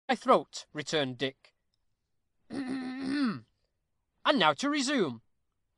my throat," returned Dick. "And now to resume.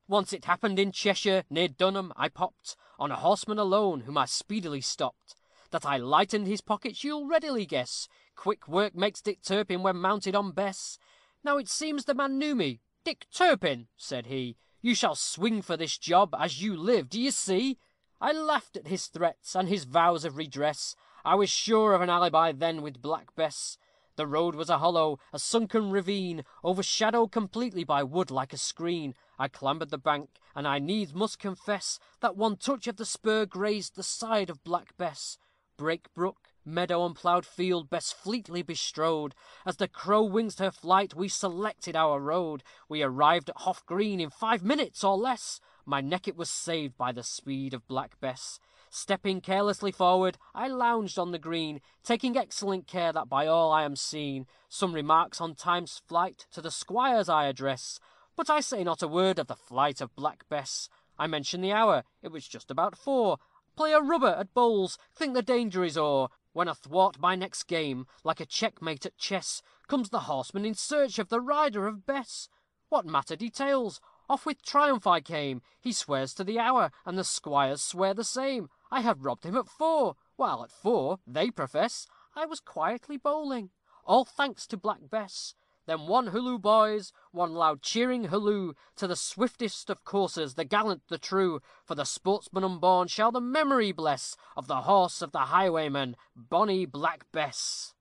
Once it happened in Cheshire, near Dunham, I popped on a horseman alone, whom I speedily stopped. That I lightened his pockets you'll readily guess. Quick work makes Dick Turpin when mounted on Bess. Now it seems the man knew me. "Dick Turpin," said he, "you shall swing for this job, as you live, d'ye see?" I laughed at his threats, and his vows of redress. I was sure of an alibi then with Black Bess. The road was a hollow, a sunken ravine, overshadowed completely by wood like a screen. I clambered the bank, and I needs must confess that one touch of the spur grazed the side of Black Bess. Brake brook, meadow, and ploughed field Bess fleetly bestrode. As the crow wings her flight, we selected our road. We arrived at Hoff Green in 5 minutes or less. My neck it was saved by the speed of Black Bess. Stepping carelessly forward, I lounged on the green, taking excellent care that by all I am seen. Some remarks on time's flight to the squires I address, but I say not a word of the flight of Black Bess. I mention the hour, it was just about 4. Play a rubber at bowls, think the danger is o'er, when athwart my next game, like a checkmate at chess, comes the horseman in search of the rider of Bess. What matter details? Off with triumph I came. He swears to the hour, and the squires swear the same. I have robbed him at 4, while at 4, they profess, I was quietly bowling. All thanks to Black Bess. Then one halloo, boys, one loud cheering halloo, to the swiftest of coursers, the gallant, the true, for the sportsman unborn shall the memory bless of the horse of the highwayman, bonny Black Bess.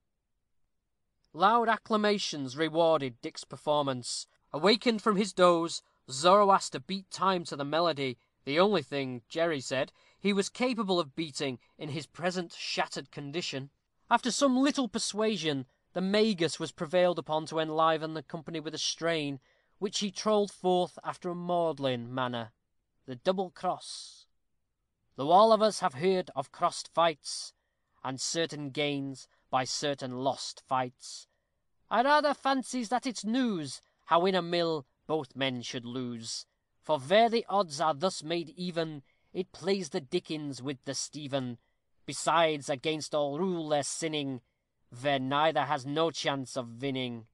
Loud acclamations rewarded Dick's performance. Awakened from his doze, Zoroaster beat time to the melody, the only thing, Jerry said, he was capable of beating in his present shattered condition. After some little persuasion, the Magus was prevailed upon to enliven the company with a strain, which he trolled forth after a maudlin manner. The double cross. Though all of us have heard of crossed fights, and certain gains by certain lost fights, I rather fancies that it's news how in a mill both men should lose. For where the odds are thus made even, it plays the Dickens with the Stephen. Besides, against all rule they're sinning, where neither has no chance of winning.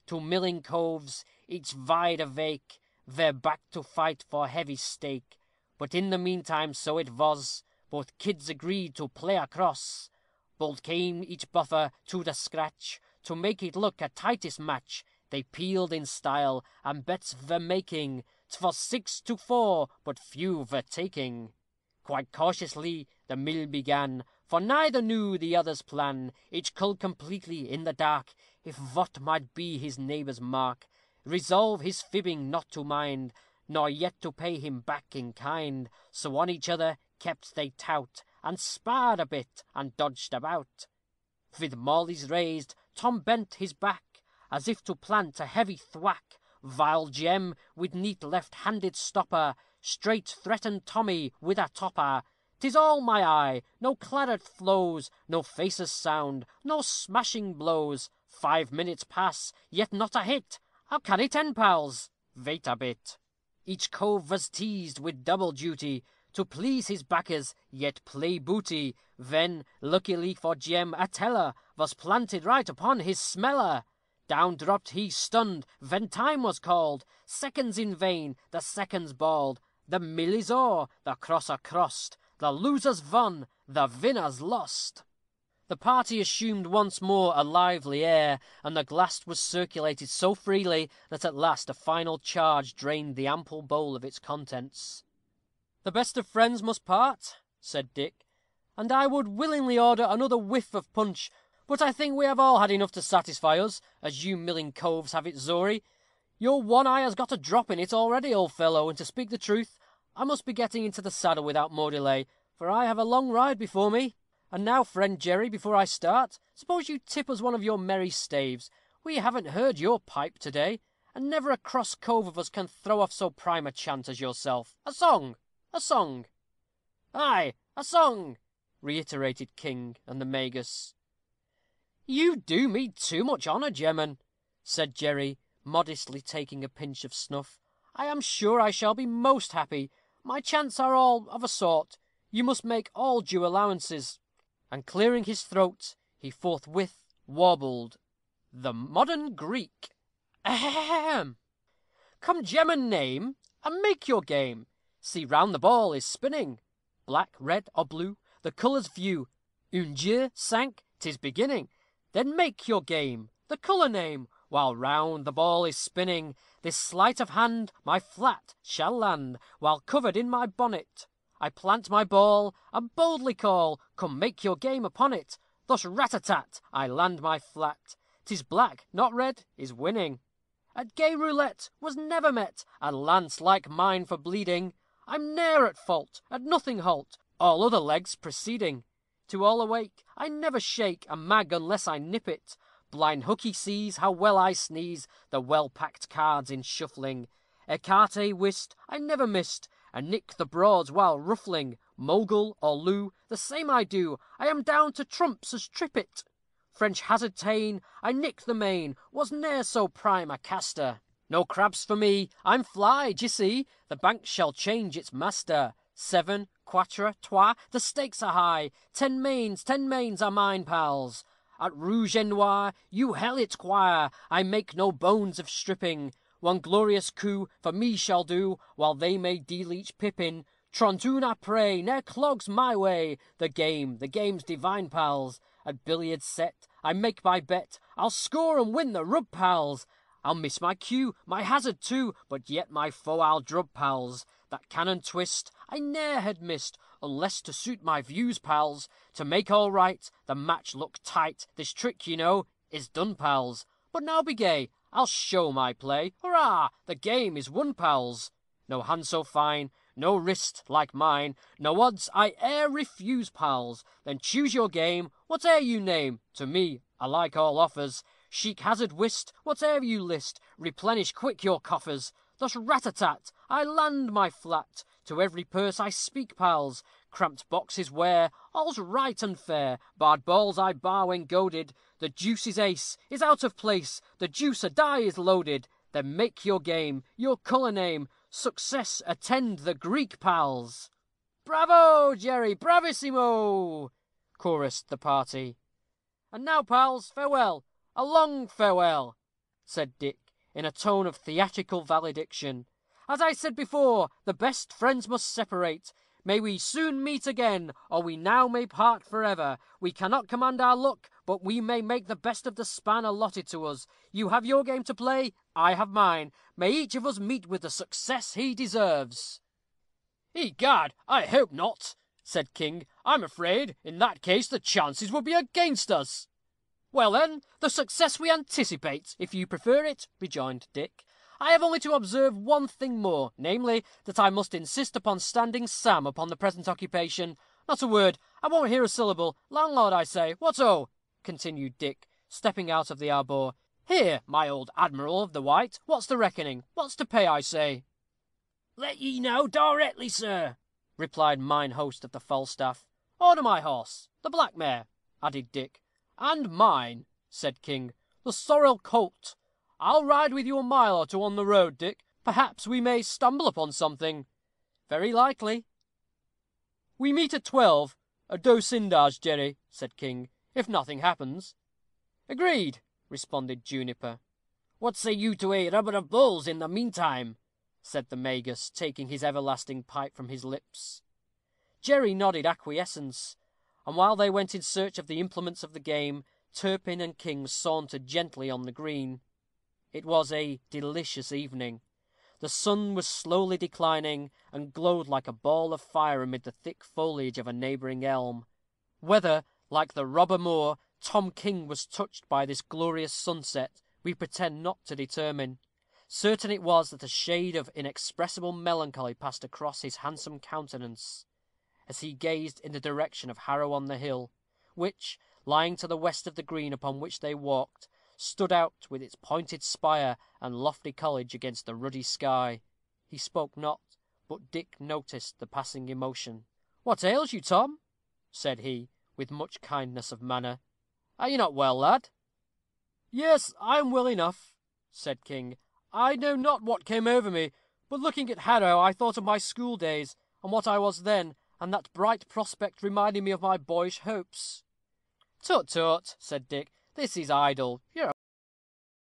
Two milling coves, each wide awake, they're back to fight for heavy stake. But in the meantime, so it was, both kids agreed to play across. Bold came each buffer to the scratch, to make it look a tightest match. They peeled in style, and bets were making. 'Twas 6-4, but few were taking. Quite cautiously the mill began, for neither knew the other's plan. Each culled completely in the dark, if what might be his neighbour's mark. Resolve his fibbing not to mind, nor yet to pay him back in kind. So on each other kept they tout, and sparred a bit, and dodged about. With mauleys raised, Tom bent his back, as if to plant a heavy thwack. Vile Jem, with neat left-handed stopper, straight threatened Tommy with a topper. 'Tis all my eye, no claret flows, no faces sound, no smashing blows. 5 minutes pass, yet not a hit. How can it end, pals? Wait a bit. Each cove was teased with double duty, to please his backers, yet play booty. Then, luckily for Jem, a teller was planted right upon his smeller. Down dropped he stunned, when time was called. Seconds in vain, the seconds bawled. The mill is o'er, the crosser crossed. The losers won, the winners lost. The party assumed once more a lively air, and the glass was circulated so freely that at last a final charge drained the ample bowl of its contents. "The best of friends must part," said Dick, "and I would willingly order another whiff of punch. But I think we have all had enough to satisfy us, as you milling coves have it, Zory. Your one eye has got a drop in it already, old fellow, and to speak the truth, I must be getting into the saddle without more delay, for I have a long ride before me. And now, friend Jerry, before I start, suppose you tip us one of your merry staves. We haven't heard your pipe to-day, and never a cross cove of us can throw off so prime a chant as yourself. A song, a song." "Ay, a song," reiterated King and the Magus. "You do me too much honour, Gemman," said Jerry, modestly taking a pinch of snuff. "I am sure I shall be most happy. My chants are all of a sort. You must make all due allowances." And clearing his throat, he forthwith warbled the modern Greek. Ahem! Come, gem and name, and make your game. See, round the ball is spinning. Black, red, or blue, the colours view. Un, deux, cinq, 'tis beginning. Then make your game, the colour name, while round the ball is spinning. This sleight of hand my flat shall land, while covered in my bonnet. I plant my ball, and boldly call, come make your game upon it. Thus rat-a-tat, I land my flat. 'Tis black, not red, is winning. At gay roulette was never met a lance like mine for bleeding. I'm ne'er at fault, at nothing halt, all other legs preceding. To all awake, I never shake a mag unless I nip it. Blind hookey sees how well I sneeze the well-packed cards in shuffling. Ecarte whist I never missed, and nick the broads while ruffling. Mogul or loo, the same I do, I am down to trumps as trip it. French hazard ta'en, I nick the main, was ne'er so prime a caster. No crabs for me, I'm fly, d'ye see, the bank shall change its master. 7, quatre, trois, the stakes are high, 10 mains are mine, pals. At rouge et noir, you hell it quire, I make no bones of stripping. One glorious coup for me shall do, while they may deal each pippin. Trente-un après, ne'er clogs my way, the game's divine, pals. At billiards set, I make my bet, I'll score and win the rub, pals. I'll miss my cue, my hazard too, but yet my foe I'll drub, pals. That cannon twist I ne'er had missed, unless to suit my views, pals. To make all right, the match look tight, this trick, you know, is done, pals. But now be gay, I'll show my play. Hurrah! The game is won, pals. No hand so fine, no wrist like mine, no odds I e'er refuse, pals. Then choose your game, whate'er you name. To me, I like all offers. Chic hazard whist, whate'er you list. Replenish quick your coffers. Thus rat-a-tat, I land my flat. To every purse I speak, pals. Cramped boxes where all's right and fair. Barred balls I bar when goaded. The deuce is ace, is out of place. The deuce a die is loaded. Then make your game, your colour name. Success attend the Greek, pals. Bravo, Jerry, bravissimo! Chorused the party. And now, pals, farewell, a long farewell, said Dick, in a tone of theatrical valediction. As I said before, the best friends must separate. May we soon meet again, or we now may part forever. We cannot command our luck, but we may make the best of the span allotted to us. You have your game to play, I have mine. May each of us meet with the success he deserves. Egad, I hope not, said King. I'm afraid, in that case, the chances will be against us. Well, then, the success we anticipate, if you prefer it, rejoined Dick. I have only to observe one thing more, namely, that I must insist upon standing Sam upon the present occupation. Not a word, I won't hear a syllable. Landlord, I say, what-o? Continued Dick, stepping out of the arbour. Here, my old admiral of the White, what's the reckoning? What's to pay, I say? Let ye know directly, sir, replied mine host of the Falstaff. Order my horse, the black mare, added Dick. And mine, said King, the sorrel colt. I'll ride with you a mile or two on the road, Dick. Perhaps we may stumble upon something. Very likely. We meet at 12, at D'Osindars, Jerry, said King, if nothing happens. Agreed, responded Juniper. What say you to a rubber of bulls in the meantime? Said the Magus, taking his everlasting pipe from his lips. Jerry nodded acquiescence, and while they went in search of the implements of the game, Turpin and King sauntered gently on the green. It was a delicious evening. The sun was slowly declining, and glowed like a ball of fire amid the thick foliage of a neighbouring elm. Whether, like the robber Moor, Tom King was touched by this glorious sunset, we pretend not to determine. Certain it was that a shade of inexpressible melancholy passed across his handsome countenance, as he gazed in the direction of Harrow on the Hill, which, lying to the west of the green upon which they walked, stood out with its pointed spire and lofty college against the ruddy sky. He spoke not, but Dick noticed the passing emotion. What ails you, Tom? said he, with much kindness of manner. Are you not well, lad? Yes, I am well enough, said King. I know not what came over me, but looking at Harrow, I thought of my school days, and what I was then, and that bright prospect reminded me of my boyish hopes. Tut, tut, said Dick. This is idle. You're